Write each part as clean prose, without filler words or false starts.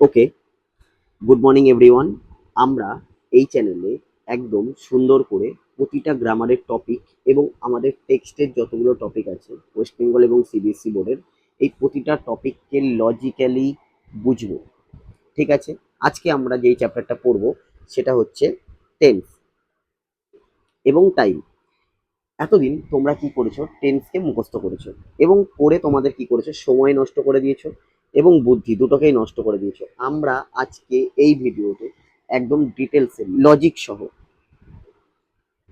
ওকে, good morning everyone. আমরা এই চ্যানেলে একদম সুন্দর করে প্রতিটা গ্রামারের টপিক এবং আমাদের টেক্সটের যতগুলো টপিক আছে ওয়েস্ট বেঙ্গল এবং সিবিএসসি বোর্ডের, এই প্রতিটা টপিককে লজিক্যালি বুঝবো। ঠিক আছে, আজকে আমরা যেই চ্যাপ্টারটা পড়বো সেটা হচ্ছে টেন্স এবং টাইম। এতদিন তোমরা কি করেছো? টেন্সকে মুখস্থ করেছো এবং পড়ে তোমাদের কি করেছো? সময় নষ্ট করে দিয়েছো এবং বুদ্ধি দুটোকেই নষ্ট করে দিয়েছো। আমরা আজকে এই ভিডিওতে একদম ডিটেলসে লজিক সহ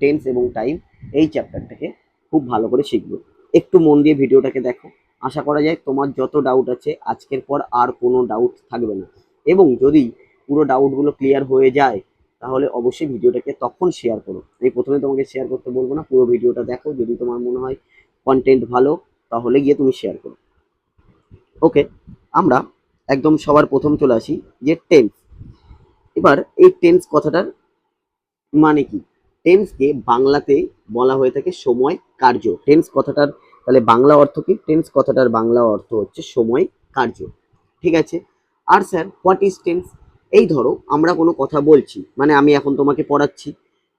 টেন্স এবং টাইম এই চ্যাপ্টারটাকে খুব ভালো করে শিখবো। একটু মন দিয়ে ভিডিওটাকে দেখো। আশা করা যায় তোমার যত ডাউট আছে আজকের পর আর কোনো ডাউট থাকবে না, এবং যদি পুরো ডাউটগুলো ক্লিয়ার হয়ে যায় তাহলে অবশ্যই ভিডিওটাকে তখন শেয়ার করো। আমি প্রথমে তোমাকে শেয়ার করতে বলবো না, পুরো ভিডিওটা দেখো। যদি তোমার মনে হয় কন্টেন্ট ভালো তাহলে গিয়ে তুমি শেয়ার করো। ওকে, আমরা একদম সবার প্রথম চলে আসি যে টেন্স। এবার এই টেন্স কথাটার মানে কি? টেন্সকে বাংলাতে বলা হয়ে থাকে সময় কার্য। টেন্স কথাটার তাহলে বাংলা অর্থ কি? টেন্স কথাটার বাংলা অর্থ হচ্ছে সময় কার্য। ঠিক আছে। আর স্যার হোয়াট ইজ টেন্স? এই ধরো আমরা কোনো কথা বলছি, মানে আমি এখন তোমাকে পড়াচ্ছি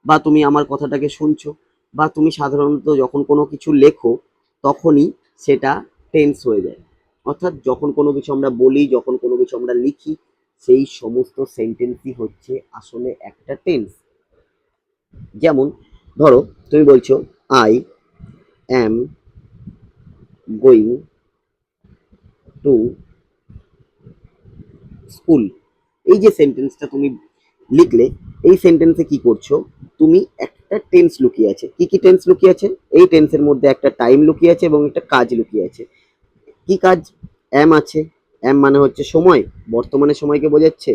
বা তুমি আমার কথাটাকে শুনছো, বা তুমি সাধারণত যখন কোনো কিছু লেখো তখনই সেটা টেন্স হয়ে যায়। অর্থাৎ যখন কোনো কিছু আমরা বলি, যখন কোনো কিছু আমরা লিখি, সেই সমস্ত সেন্টেন্সই হচ্ছে আসলে একটা টেন্স। যেমন ধরো তুমি বলছো I am going to school. এই যে সেন্টেন্সটা তুমি লিখলে, এই সেন্টেন্সে কি করছো? তুমি একটা টেন্স লুকিয়ে আছে। কি কি টেন্স লুকিয়ে আছে? এই টেন্সের মধ্যে একটা টাইম লুকিয়ে আছে এবং একটা কাজ লুকিয়ে আছে। কি কাজ? অ্যাম আছে, অ্যাম মানে হচ্ছে সময়, বর্তমানে সময়কে বোঝাচ্ছে।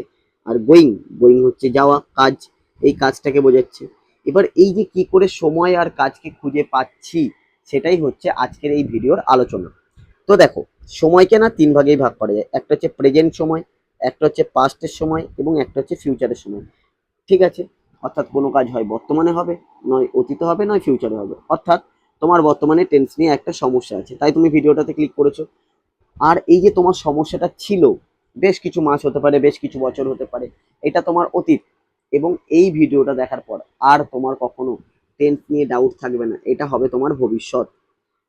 আর গোয়িং, গোয়িং হচ্ছে যাওয়া, কাজ, এই কাজটাকে বোঝাচ্ছে। এবার এই যে কি করে সময় আর কাজকে খুঁজে পাচ্ছি, সেটাই হচ্ছে আজকের এই ভিডিওর আলোচনা। তো দেখো, সময়কে না তিন ভাগেই ভাগ করা যায়। একটা হচ্ছে প্রেজেন্ট সময়, একটা হচ্ছে পাস্টের সময় এবং একটা হচ্ছে ফিউচারের সময়। ঠিক আছে। অর্থাৎ কোনো কাজ হয় বর্তমানে হবে, নয় অতীতে হবে, নয় ফিউচারে হবে। অর্থাৎ তোমার বর্তমানে টেন্স নিয়ে একটা সমস্যা আছে, তাই তুমি ভিডিওটাতে ক্লিক করেছো। আর এই যে তোমার সমস্যাটা ছিল, বেশ কিছু মাস হতে পারে, বেশ কিছু বছর হতে পারে, এটা তোমার অতীত। এবং এই ভিডিওটা দেখার পর আর তোমার কখনো টেন্স নিয়ে ডাউট থাকবে না, এটা হবে তোমার ভবিষ্যৎ।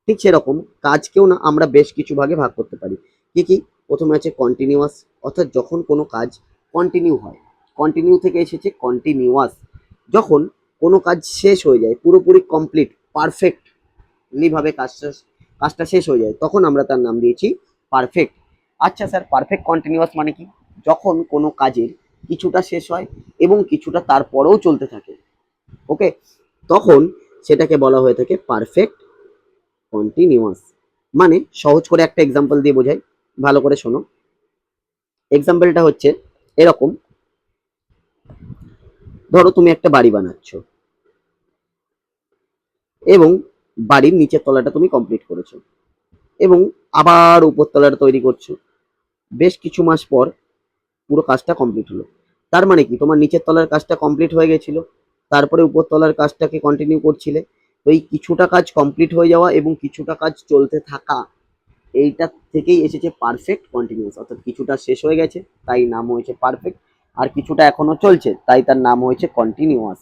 ঠিক সেরকম কাজকেও না আমরা বেশ কিছু ভাগে ভাগ করতে পারি। কি কি? প্রথমে আছে কন্টিনিউয়াস, অর্থাৎ যখন কোনো কাজ কন্টিনিউ হয়। কন্টিনিউ থেকে এসেছে কন্টিনিউয়াস। যখন কোনো কাজ শেষ হয়ে যায়, পুরোপুরি কমপ্লিট পারফেক্টলি ভাবে কাজটা কাজটা শেষ হয়ে যায়, তখন আমরা তার নাম দিয়েছি পারফেক্ট। আচ্ছা স্যার, পারফেক্ট কন্টিনিউয়াস মানে কি? যখন কোনো কাজের কিছুটা শেষ হয় এবং কিছুটা তারপরেও চলতে থাকে। ওকে, তখন সেটাকে বলা হয়ে থাকে পারফেক্ট কন্টিনিউয়াস। মানে সহজ করে একটা এক্সাম্পল দিয়ে বোঝাই, ভালো করে শোনো। এক্সাম্পলটা হচ্ছে এরকম। ধরো তুমি একটা বাড়ি বানাচ্ছ এবং বাড়ির নিচের তলাটা তুমি কমপ্লিট করেছো এবং আবার উপর তলাটা তৈরি করছো। বেশ কিছু মাস পর পুরো কাজটা কমপ্লিট হলো। তার মানে কি? তোমার নিচের তলার কাজটা কমপ্লিট হয়ে গেছিল, তারপরে উপর তলার কাজটাকে কন্টিনিউ করছিলে। তো এই কিছুটা কাজ কমপ্লিট হয়ে যাওয়া এবং কিছুটা কাজ চলতে থাকা, এইটা থেকেই এসেছে পারফেক্ট কন্টিনিউয়াস। অর্থাৎ কিছুটা শেষ হয়ে গেছে তাই নাম হয়েছে পারফেক্ট, আর কিছুটা এখনো চলছে তাই তার নাম হয়েছে কন্টিনিউয়াস।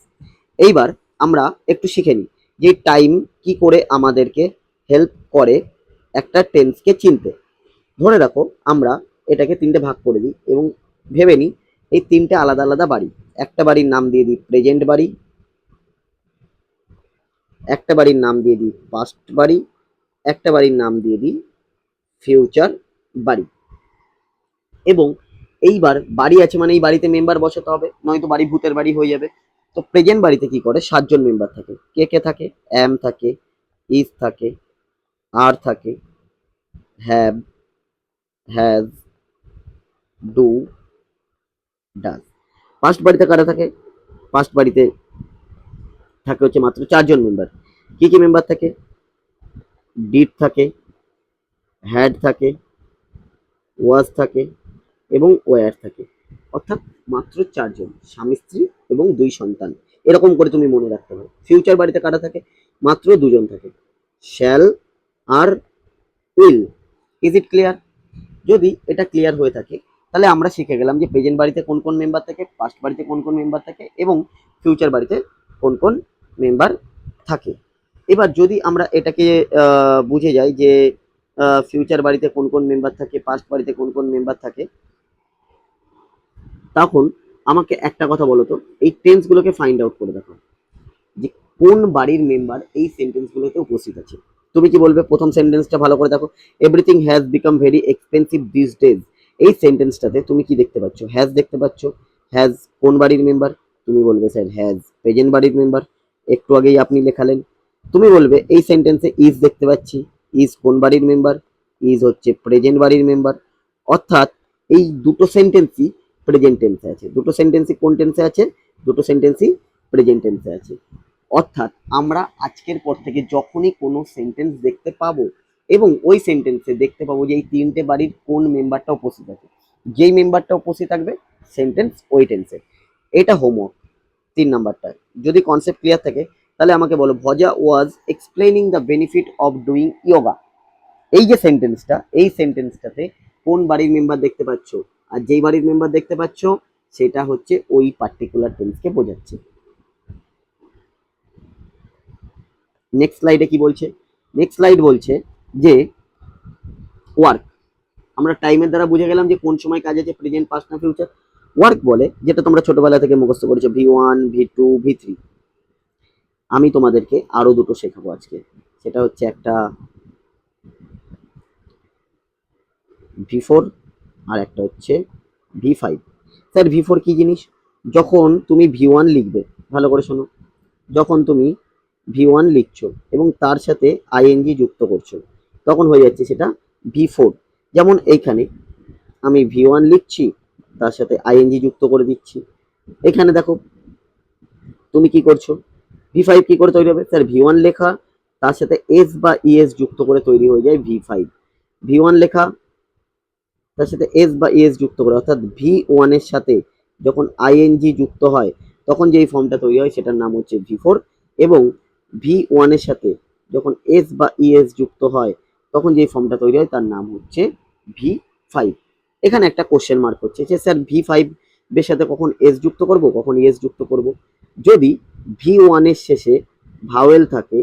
এইবার আমরা একটু শিখে নিই যে টাইম কি করে আমাদেরকে হেল্প করে একটা টেন্সকে চিনতে। ধরে রাখো আমরা এটাকে তিনটে ভাগ করে দিই এবং ভেবে নিই এই তিনটে আলাদা আলাদা বাড়ি। একটা বাড়ির নাম দিয়ে দিই প্রেজেন্ট বাড়ি, একটা বাড়ির নাম দিয়ে দিই পাস্ট বাড়ি, একটা বাড়ির নাম দিয়ে দিই ফিউচার বাড়ি। এবং এইবার বাড়ি আছে মানে এই বাড়িতে মেম্বার বসাতে হবে, নয়তো বাড়ি ভূতের বাড়ি হয়ে যাবে। তো প্রেজেন্ট বাড়িতে কি করে? 7জন মেম্বার থাকে। কে কে থাকে? অ্যাম থাকে, ইজ থাকে, আর থাকে, have, has, do, does. Past বাড়িতে কারা থাকে? পাস্ট বাড়িতে থাকে হচ্ছে মাত্র 4জন মেম্বার। কি কি মেম্বার থাকে? ডিড থাকে, হ্যাড থাকে, ওয়াজ থাকে এবং ওয়্যার থাকে। অর্থাৎ মাত্র 4জন, স্বামী স্ত্রী এবং 2 সন্তান। এরকম করে তুমি মনে রাখতে হবে। ফিউচার বাড়িতে কারা থাকে? মাত্র 2জন থাকে, শ্যাল আর উইল। Is it clear? যদি এটা ক্লিয়ার হয়ে থাকে তাহলে আমরা শিখে গেলাম যে প্রেজেন্ট বাড়িতে কোন কোন মেম্বার থাকে, পাস্ট বাড়িতে কোন কোন মেম্বার থাকে এবং ফিউচার বাড়িতে কোন কোন মেম্বার থাকে। এবার যদি আমরা এটাকে বুঝে যাই যে ফিউচার বাড়িতে কোন কোন মেম্বার থাকে, পাস্ট বাড়িতে কোন কোন মেম্বার থাকে, তখন আমাকে একটা কথা বলো তো, এই টেন্সগুলোকে ফাইন্ড আউট করে দেখো যে কোন বাড়ির মেম্বার এই সেন্টেন্সগুলোতে উপস্থিত আছে। তুমি কি বলবে? প্রথম সেন্টেন্সটা ভালো করে দেখো, everything has become very expensive this days. এই সেন্টেন্সটাতে তুমি কি দেখতে পাচ্ছ? হ্যাজ দেখতে পাচ্ছ। হ্যাজ কোন বাড়ির মেম্বার? তুমি বলবে স্যার হ্যাজ প্রেজেন্ট বাড়ির মেম্বার, একটু আগেই আপনি লেখালেন। তুমি বলবে এই সেন্টেন্সে ইজ দেখতে পাচ্ছি, ইজ কোন বাড়ির মেম্বার? ইজ হচ্ছে প্রেজেন্ট বাড়ির মেম্বার। অর্থাৎ এই দুটো সেন্টেন্সই প্রেজেন্ট টেন্সে আছে। দুটো সেন্টেন্সই কোন টেন্সে আছে? দুটো সেন্টেন্সই প্রেজেন্ট টেন্সে আছে। অর্থাৎ আমরা আজকের পর থেকে যখনই কোনো সেন্টেন্স দেখতে পাবো এবং ওই সেন্টেন্সে দেখতে পাবো যে এই তিনটে বাড়ির কোন মেম্বারটা উপস্থিত আছে, যেই মেম্বারটা উপস্থিত থাকবে সেন্টেন্স ওই টেন্সে। এটা হোমওয়ার্ক 3 নাম্বারটা। যদি কনসেপ্ট ক্লিয়ার থাকে তাহলে আমাকে বলো, Bhaja was explaining the benefit of doing yoga. এই যে সেন্টেন্সটা, এই সেন্টেন্সটাতে কোন বাড়ির মেম্বার দেখতে পাচ্ছ? আর যেই বাড়ির মেম্বার দেখতে পাচ্ছ সেটা হচ্ছে ওই পার্টিকুলার টেন্সকে বোঝাচ্ছে। নেক্সট স্লাইডে কি বলছে? নেক্সট স্লাইড বলছে যে ওয়ার্ক। আমরা টাইমের দ্বারা বুঝে গেলাম যে কোন সময় কাজ আছে, প্রেজেন্ট, পাস্ট না ফিউচার। ওয়ার্ক বলে যেটা তোমরা ছোটবেলা থেকে মুখস্থ করেছো, V1, V2, V3। আমি তোমাদেরকে আরো দুটো শেখাবো আজকে। সেটা হচ্ছে একটা V4 আর একটা হচ্ছে V5। স্যার V4 কি জিনিস? যখন তুমি V1 লিখবে, ভালো করে শোনো, যখন তুমি V1 লিখছো এবং তার সাথে আইএনজি যুক্ত করছো তখন হয়ে যাচ্ছে সেটা V4। যেমন এইখানে আমি V1 লিখছি, তার সাথে আইএনজি যুক্ত করে দিচ্ছি। এখানে দেখো তুমি কি করছো, V5 কি করে তৈরি হবে? স্যার V1 লেখা তার সাথে এস বা ইএস যুক্ত করে তৈরি হয়ে যায় V5। V1 লেখা তার সাথে এস বা ইএস যুক্ত করে, অর্থাৎ V1 এর সাথে যখন আইএনজি যুক্ত হয় তখন যেই ফর্মটা তৈরি হয় সেটার নাম হচ্ছে V4। এবং V1 এর সাথে যখন এস বা ইএস যুক্ত হয় তখন যেই ফর্মটা তৈরি হয় তার নাম হচ্ছে V5। এখানে একটা কোশ্চেন মার্ক হচ্ছে যে স্যার V5 এর সাথে কখন এস যুক্ত করব, কখন ইএস যুক্ত করব? যদি V1 এর শেষে ভাওয়েল থাকে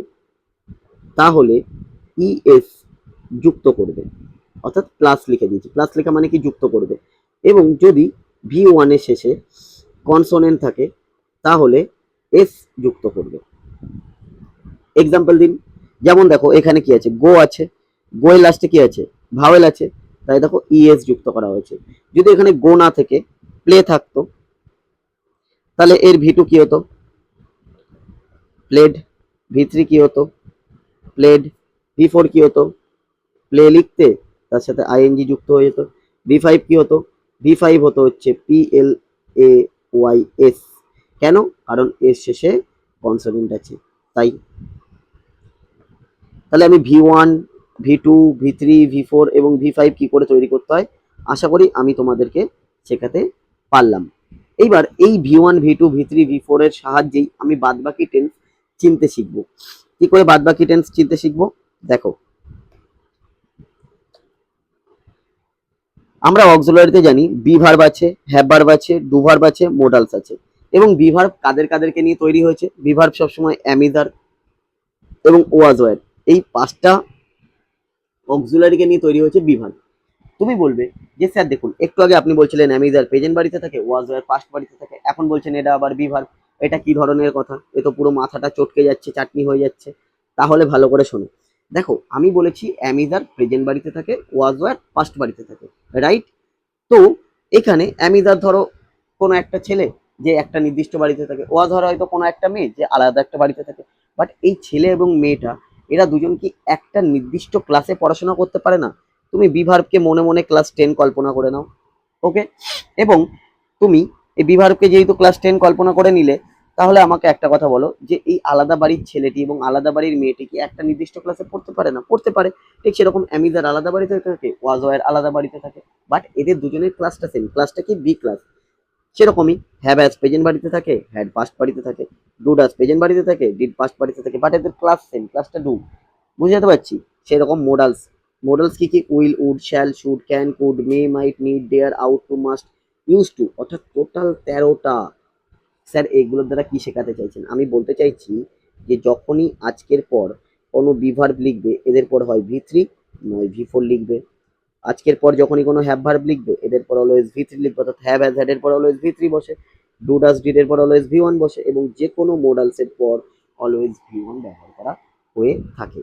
তাহলে ইএস যুক্ত করবে, অর্থাৎ প্লাস লিখে দিয়েছি। প্লাস লেখা মানে কি? যুক্ত করবে। এবং যদি V1 এর শেষে কনসোনেন্ট থাকে তাহলে এস যুক্ত করবে। এক্সাম্পল দিন। যেমন দেখো এখানে কি আছে? গো আছে, গো এর লাস্টে কি আছে? ভাওয়েল আছে, তাই দেখো ইএস যুক্ত করা হয়েছে। যদি এখানে গো না থেকে প্লে থাকতো তাহলে এর V2 কি হতো? প্লেড। V3 কি হতো? প্লেড। V4 কি হতো? প্লে লিখতে তার সাথে আইএনজি যুক্ত হয়ে যেত। V5 কি হতো? V5 হতো হচ্ছে PLAYS। কেন? কারণ এর শেষে কনসোনেন্ট আছে তাই। তাহলে আমি V1, V2, V3, V4 এবং V5 কি করে তৈরি করতে হয় আশা করি আমি তোমাদেরকে শেখাতে পারলাম। এইবার এই V1, V2, V3, V4 এর সাহায্যেই আমি বাদবাকি টেন্স চিনতে শিখবো। কি করে বাদবাকি টেন্স চিনতে শিখবো? দেখো, আমরা অক্সিলারিতে জানি বি ভার্ব আছে, হ্যাভ ভার্ব আছে, ডু ভার্ব আছে, মোডালস আছে। এবং বি ভার্ব কাদের কাদেরকে নিয়ে তৈরি হয়েছে? বি ভার্ব সবসময় অ্যামিজার এবং ওয়াজ ওয়ার, এই 5টা অক্সিলারিকে নিয়ে তৈরি হয়েছে বি ভার্ব। তুমি বলবে যে স্যার দেখুন, একটু আগে আপনি বলছিলেন অ্যামিজার প্রেজেন্ট বাড়িতে থাকে, ওয়াজ ওয়ার পাস্ট বাড়িতে থাকে, এখন বলছেন এটা আবার বি ভার্ব। এটা কি ধরনের কথা? এ তো পুরো মাথাটা চটকে যাচ্ছে, চাটনি হয়ে যাচ্ছে। তাহলে ভালো করে শোনো। দেখো, আমি বলেছি অ্যামিজার প্রেজেন্ট বাড়িতে থাকে, ওয়াজ ওয়ার পাস্ট বাড়িতে থাকে, রাইট? তো এখানে অ্যামিদার ধরো কোনো একটা ছেলে যে একটা নির্দিষ্ট বাড়িতে থাকে, ওয়া ধরো হয়তো কোনো একটা মেয়ে যে আলাদা একটা বাড়িতে থাকে। বাট এই ছেলে এবং মেয়েটা এরা দুজন কি একটা নির্দিষ্ট ক্লাসে পড়াশোনা করতে পারে না? তুমি বিভার্বকে মনে মনে ক্লাস 10 কল্পনা করে নাও, ওকে? এবং তুমি এই বিভার্বকে যেহেতু ক্লাস 10 কল্পনা করে নিলে, তাহলে আমাকে একটা কথা বলো যে এই আলাদা বাড়ির ছেলেটি এবং আলাদা বাড়ির মেয়েটি কি একটা নির্দিষ্ট ক্লাসে পড়তে পারে না? পড়তে পারে। ঠিক সেরকম অ্যামিদার আলাদা বাড়িতে থাকে, ওয়াজওয়ার আলাদা বাড়িতে থাকে, বাট এদের দুজনের ক্লাসটা সেম, ক্লাসটা কি? B class. সেরকমই হ্যাভ অ্যাজ প্রেজেন্ট বাড়িতে থাকে, হ্যাড পাস্ট বাড়িতে থাকে, ডুড অ্যাজ প্রেজেন্ট বাড়িতে থাকে, ডিড পাস্ট বাড়িতে থাকে, বাট এদের ক্লাস সেম, ক্লাসটা ডু। বুঝে যেতে পারছি? সেরকম মোডালস মডেলস কি কি? Will, would, shall, should, can, could, may, might, need, dare, ought to, must, use to, অর্থাৎ টোটাল 13টা। স্যার এগুলোর দ্বারা কি শেখাতে চাইছেন? আমি বলতে চাইছি যে যখনই আজকের পর কোনো বিভার্ব লিখবে এদের পর হয় ভি3 নয় ভি4 লিখবে। আজকের পর যখনই কোনো হ্যাভ ভার্ব লিখবে এদের পর অলওয়েজ ভি3 লিখবে, অর্থাৎ হ্যাভ হ্যাজ হ্যাড এর পর অলওয়েজ ভি3 বসে, ডু ডাজ ডিড এর পর অলওয়েজ ভি1 বসে, এবং যে কোনো মোডালস এর পর অলওয়েজ ভি1 ব্যবহার করা হয়ে থাকে।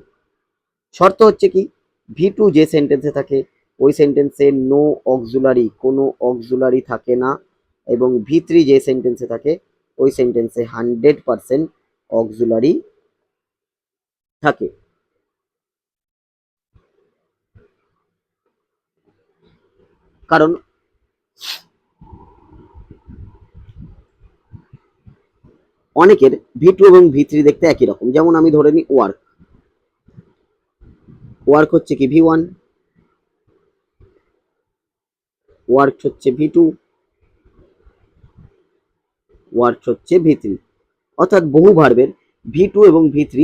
শর্ত হচ্ছে কি? ভি2 যে সেন্টেন্সে থাকে ওই সেন্টেন্সে নো অক্সুলারি, কোনো অক্সুলারি থাকে না, এবং ভি3 যে সেন্টেন্সে থাকে ওই সেন্টেন্সে 100% অক্সুলারি থাকে। কারণ অনেকের ভি2 এবং ভি3 দেখতে একই রকম। যেমন আমি ধরে নিই ওয়ার্ক, ওয়ার্ক হচ্ছে কি ভি1, ওয়ার্ক হচ্ছে ভি2, ওয়ার্ক হচ্ছে ভি3, অর্থাৎ বহু ভার্বের ভি2 এবং ভি3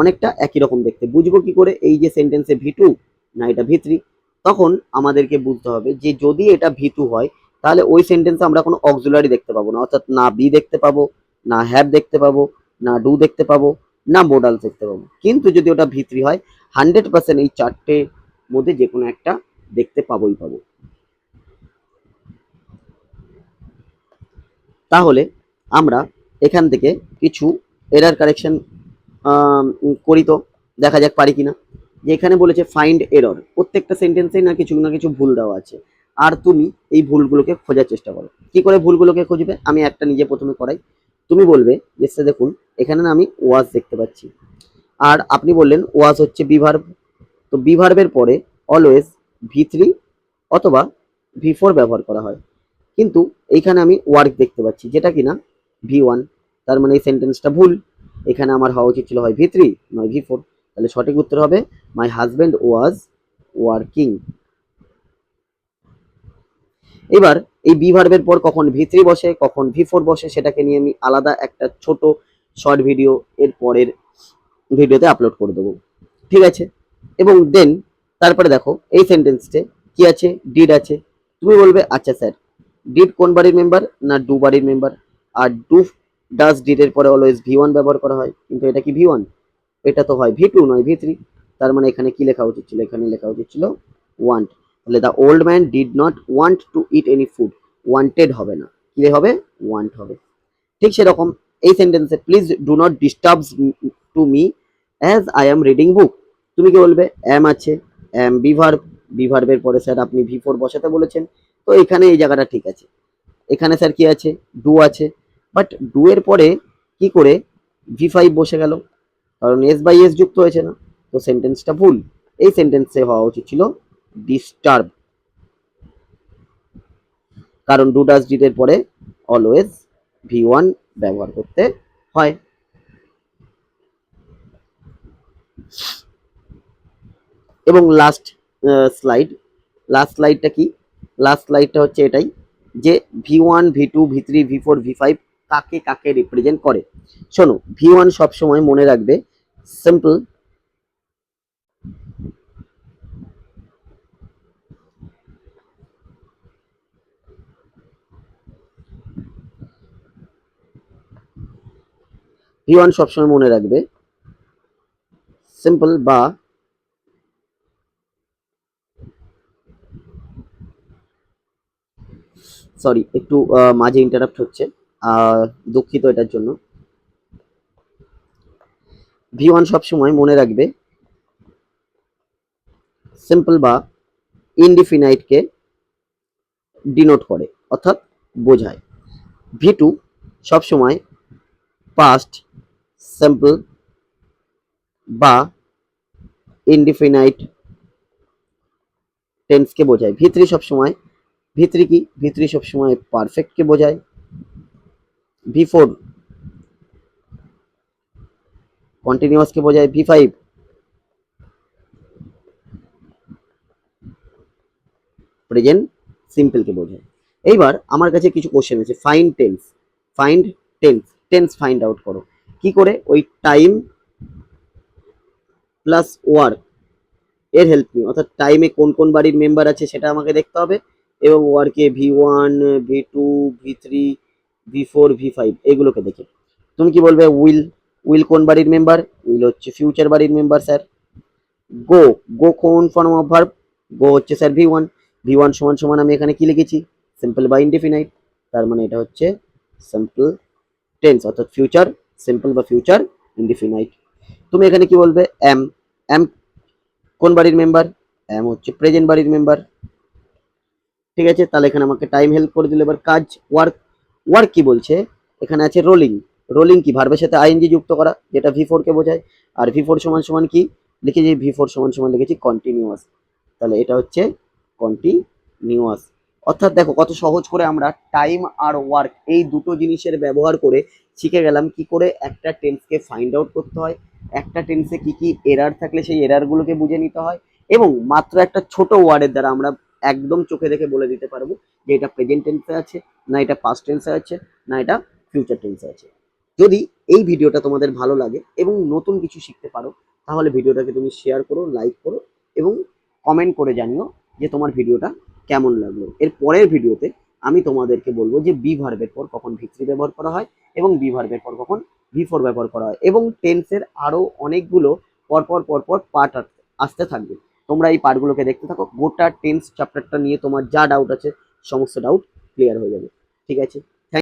অনেকটা একই রকম দেখতে। বুঝবো কি করে এই যে সেন্টেন্সে ভি2 না এটা ভি3? তখন আমাদেরকে বুঝতে হবে যে যদি এটা ভি2 হয় তাহলে ওই সেন্টেন্সে আমরা কোনো অক্সিলারি দেখতে পাবো না, অর্থাৎ না বি দেখতে পাবো, না হ্যাভ দেখতে পাবো, না ডু দেখতে পাবো, না মোডালস দেখতে পাবো। কিন্তু যদি ওটা ভি3 হয় 100% এই চারটে মধ্যে যে কোনো একটা দেখতে পাবোই পাবো। তাহলে আমরা এখান থেকে কিছু এরার কারেকশন করি, তো দেখা যাক পারি কিনা। যে এখানে বলেছে ফাইন্ড এরর, প্রত্যেকটা সেন্টেন্সেই না কিছু ভুল দেওয়া আছে, আর তুমি এই ভুলগুলোকে খোঁজার চেষ্টা করো। কি করে ভুলগুলোকে খুঁজবে? আমি একটা নিজে প্রথমে করাই। তুমি বলবে এসে দেখুন এখানে না আমি ওয়াজ দেখতে পাচ্ছি, আর আপনি বললেন ওয়াজ হচ্ছে বিভার্ব, তো বিভার্বের পরে অলওয়েজ ভি3 অথবা ভি4 ব্যবহার করা হয়, কিন্তু এইখানে আমি ওয়ার্ক দেখতে পাচ্ছি যেটা কিনা ভি1, তার মানে এই সেন্টেন্সটা ভুল। এখানে আমার হওয়া উচিত ছিল হয় ভি3 নয় ভি4। তাহলে সঠিক উত্তর হবে মাই হাজব্যান্ড ওয়াজ ওয়ার্কিং। এবার এই বি ভার্বের পর কখন ভি3 বসে কখন ভি4 বসে সেটাকে নিয়ে আমি আলাদা একটা ছোট শর্ট ভিডিও এর পরের ভিডিওতে আপলোড করে দেবো, ঠিক আছে? এবং দেন তারপরে দেখো এই সেন্টেন্সে কি আছে? ডিড আছে। তুমি বলবে আচ্ছা স্যার ডিড কোন বাড়ির মেম্বার? না ডু বাড়ির মেম্বার, আর ডু ডাজ ডিড এর পরে অলওয়েজ ভি1 ব্যবহার করা হয়, কিন্তু এটা কি ভি1? এটা তো হয় ভি2 নয় ভি3। তার মানে এখানে কি লেখা উচিত ছিল? এখানে লেখা উচিত ছিল ওয়ান্ট। তাহলে the old man did not want to it any food, wanted হবে না, কি হবে? ওয়ান্ট হবে। ঠিক সেরকম এই সেন্টেন্সে please do not disturb to me as I am reading book, তুমি কি বলবে? অ্যাম আছে, অ্যাম বিভার্ব, বিভার্বের পরে স্যার আপনি ভি4 বসাতে বলেছেন, তো এখানে এই জায়গাটা ঠিক আছে। এখানে স্যার কি আছে? ডু আছে, বাট ডু এর পরে কি করে ভি5 বসে গেল? কারণ এস বাই এস যুক্ত হয়েছে না, তো সেন্টেন্সটা ভুল। এই সেন্টেন্সে হওয়া উচিত ছিল ডিস্টার্ব, কারণ ডু ডাজ ডিড এর পরে অলওয়েজ ভি1 ব্যবহার করতে হয়। এবং লাস্ট স্লাইড, লাস্ট স্লাইডটা কি? লাস্ট স্লাইডটা হচ্ছে এটাই যে ভি1 ভি2 ভি3 ভি4 ভি5 কাকে কাকে রিপ্রেজেন্ট করে। শোনো, ভি1 সবসময় মনে রাখবে সিম্পল, ভি1 সবসময় মনে রাখবে সিম্পল বা সরি একটু মাঝে ইন্টারাপ্ট হচ্ছে, দুঃখিত এটার জন্য। ভি1 সবসময় মনে রাখবে সিম্পল বা ইনডিফিনাইটকে ডিনোট করে, অর্থাৎ বোঝায়। ভি2 সবসময় পাস্ট সিম্পল বা ইনডিফিনাইট টেন্সকে বোঝায়। ভি3 সবসময়, ভি3 কি? ভি3 সবসময় পারফেক্টকে বোঝায়। ভি4 কন্টিনিউয়াসকে বোঝায়। ভি5 প্রেজেন্ট সিম্পলকে বোঝায়। এইবার আমার কাছে কিছু কোশ্চেন আছে। Find tense, find tense, tense find out করো। কি করে? ওই টাইম প্লাস ওয়ার্ক এর হেল্প নিই, অর্থাৎ টাইমে কোন কোন বাড়ির মেম্বার আছে সেটা আমাকে দেখতে হবে, এবং ওয়ার্কে V1, V2, V3, V4, V5 এগুলোকে দেখে। তুমি কি বলবে? উইল, উইল কোন বাড়ির মেম্বার? উইল হচ্ছে ফিউচার বাড়ির মেম্বার স্যার। গো, গো কোন ফর্ম অফ ভার্ব? গো হচ্ছে স্যার V1। V1 সমান সমান আমি এখানে কি লিখেছি? সিম্পল বা ইনডিফিনাইট। তার মানে এটা হচ্ছে সিম্পল টেন্স, অর্থাৎ ফিউচার সিম্পল বা ফিউচার ইনডিফিনাইট। তুমি এখানে কি বলবে? এম, এম কোন বাড়ির মেম্বার? এম হচ্ছে প্রেজেন্ট বাড়ির মেম্বার। ঠিক আছে, তাহলে এখানে আমাকে টাইম হেল্প করে দিল। এবার কাজ, ওয়ার্ক, ওয়ার্ক কি বলছে? এখানে আছে রোলিং। রোলিং কি? ভার্বের সাথে আইএনজি যুক্ত করা, যেটা V4 কে বোঝায়। আর V4 সমান সমান কি লিখেছি? V4 সমান সমান লিখেছি কন্টিনিউয়াস। তাহলে এটা হচ্ছে কন্টিনিউয়াস। অর্থাৎ দেখো কত সহজ করে আমরা টাইম আর ওয়ার্ক এই দুটো জিনিসের ব্যবহার করে শিখে গেলাম কি করে একটা টেন্সকে ফাইন্ড আউট করতে হয়, একটা টেন্সে কি কি এরার থাকলে সেই এরারগুলোকে বুঝে নিতে হয়, এবং মাত্র একটা ছোট ওয়ার্ডের দ্বারা আমরা একদম চোখে দেখে বলে দিতে পারবো যে এটা প্রেজেন্ট টেন্সে আছে, না এটা পাস্ট টেন্সে আছে, না এটা ফিউচার টেন্সে আছে। যদি এই ভিডিওটা তোমাদের ভালো লাগে এবং নতুন কিছু শিখতে পারো, তাহলে ভিডিওটাকে তুমি শেয়ার করো, লাইক করো, এবং কমেন্ট করে জানিও যে তোমার ভিডিওটা কেমন লাগলো। এর পরের ভিডিওতে আমি তোমাদেরকে বলবো যে বি ভার্বের পর কখন V3 ব্যবহার করা হয় এবং বি ভার্বের পর কখন V4 ব্যবহার করা হয়, এবং টেন্সের আরো অনেকগুলো পরপর পরপর পার্ট আসতে থাকবে। তোমরা এই পার্টগুলোকে দেখতে থাকো, গোটা টেন্স চ্যাপ্টারটা নিয়ে তোমার যা ডাউট আছে সমস্ত ডাউট ক্লিয়ার হয়ে যাবে। ঠিক আছে,